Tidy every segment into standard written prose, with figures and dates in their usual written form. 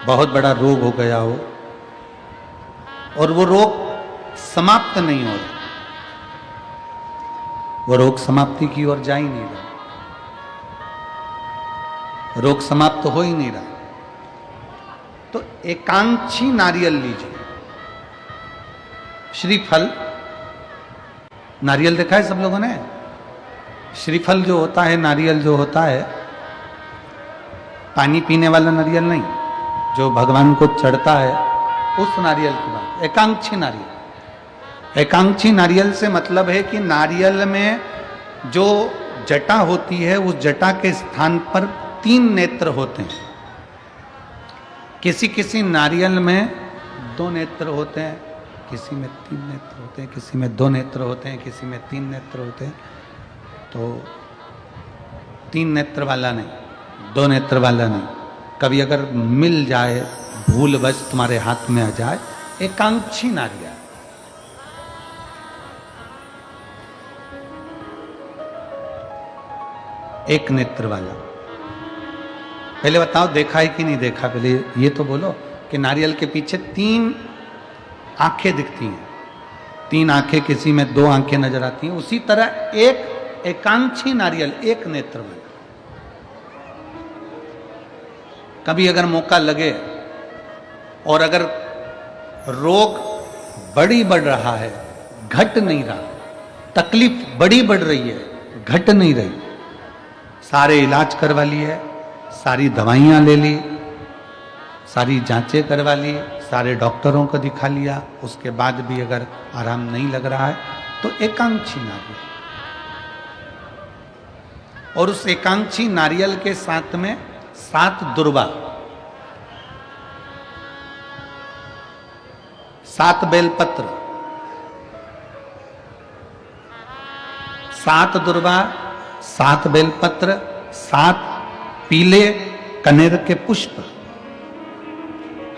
बहुत बड़ा रोग हो गया हो और वो रोग समाप्त नहीं हो रहा, वो रोग समाप्ति की ओर जा ही नहीं रहा, रोग समाप्त हो ही नहीं रहा, तो एकांक्षी नारियल लीजिए। श्रीफल, नारियल देखा है सब लोगों ने? श्रीफल जो होता है, नारियल जो होता है, पानी पीने वाला नारियल नहीं, जो भगवान को चढ़ता है उस नारियल की बात। एकांक्षी नारियल, एकांक्षी नारियल से मतलब है कि नारियल में जो जटा होती है उस जटा के स्थान पर 3 नेत्र होते हैं। किसी किसी नारियल में 2 नेत्र होते हैं, किसी में 3 नेत्र होते हैं, किसी में 2 नेत्र होते हैं, किसी में 3 नेत्र होते हैं। तो 3 नेत्र वाला नहीं, 2 नेत्र वाला नहीं, कभी अगर मिल जाए, भूलवश तुम्हारे हाथ में आ जाए, एकांक्षी नारियल। एक नेत्र वाला। पहले बताओ देखा है कि नहीं देखा? पहले ये तो बोलो कि नारियल के पीछे 3 आंखें दिखती हैं, 3 आंखें, किसी में 2 आंखें नजर आती हैं। उसी तरह एक एकांक्षी नारियल, एक नेत्र वाला। कभी अगर मौका लगे और अगर रोग बढ़ रहा है, घट नहीं रहा, तकलीफ बढ़ रही है, घट नहीं रही, सारे इलाज करवा लिए, सारी दवाइयाँ ले ली, सारी जांचें करवा ली, सारे डॉक्टरों को दिखा लिया, उसके बाद भी अगर आराम नहीं लग रहा है तो एकांक्षी नारियल। और उस एकांक्षी नारियल के साथ में 7 दुर्वा, 7 बेलपत्र, 7 दुर्वा, 7 बेलपत्र, 7 पीले कनेर के पुष्प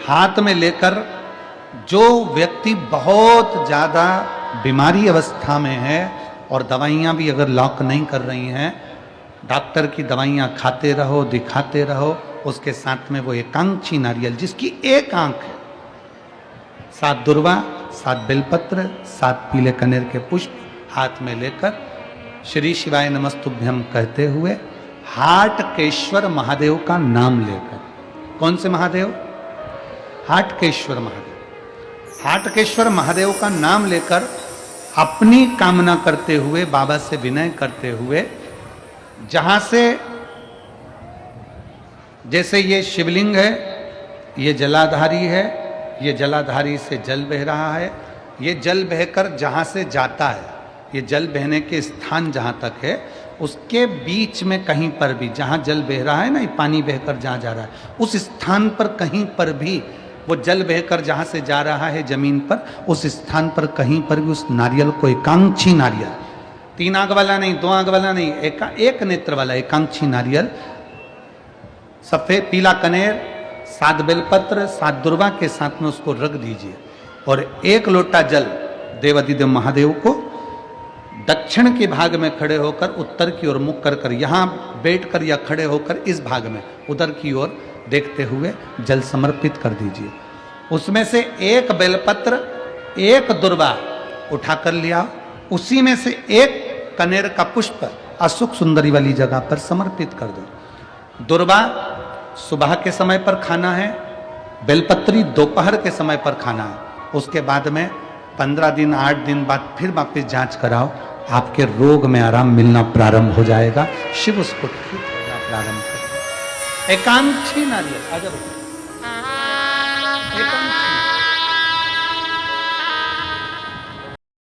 हाथ में लेकर, जो व्यक्ति बहुत ज्यादा बीमारी अवस्था में है और दवाइयां भी अगर लॉक नहीं कर रही हैं, डॉक्टर की दवाइयां खाते रहो, दिखाते रहो, उसके साथ में वो एकांक्षी नारियल जिसकी एक आंख है, 7 दुर्वा, 7 बेलपत्र, 7 पीले कनेर के पुष्प हाथ में लेकर श्री शिवाय नमस्तुभ्यम कहते हुए हाटकेश्वर महादेव का नाम लेकर। कौन से महादेव? हाटकेश्वर महादेव। हाटकेश्वर महादेव का नाम लेकर अपनी कामना करते हुए, बाबा से विनय करते हुए, जहां से, जैसे ये शिवलिंग है, ये जलाधारी है, ये जलाधारी से जल बह रहा है, ये जल बहकर जहां से जाता है, ये जल बहने के स्थान जहां तक है, उसके बीच में कहीं पर भी, जहां जल बह रहा है ना, ये पानी बहकर जहां जा रहा है, उस स्थान पर कहीं पर भी, वो जल बहकर जहां से जा रहा है जमीन पर, उस स्थान पर कहीं पर भी उस नारियल को, एकांक्षी नारियल, 3 आंख वाला नहीं, 2 आंख वाला नहीं, एक नेत्र वाला एकांक्षी नारियल, सफेद पीला कनेर, 7 बेलपत्र, 7 दुर्वा के साथ में उसको रख दीजिए और 1 लोटा जल देवाधिदेव महादेव को दक्षिण के भाग में खड़े होकर, उत्तर की ओर मुख कर, यहाँ बैठकर या खड़े होकर इस भाग में उधर की ओर देखते हुए जल समर्पित कर दीजिए। उसमें से 1 बेलपत्र, 1 दुर्वा उठाकर लिया, उसी में से 1 कनेर का पुष्प अशुक सुंदरी वाली जगह पर समर्पित कर दो। दुर्वा सुबह के समय पर खाना है, बेलपत्री दोपहर के समय पर खाना है। उसके बाद में 15 दिन 8 दिन बाद फिर वापस जांच कराओ, आपके रोग में आराम मिलना प्रारंभ हो जाएगा, शिव उसको ठीक होना प्रारंभ करेगा। एकांक्षी नारियल।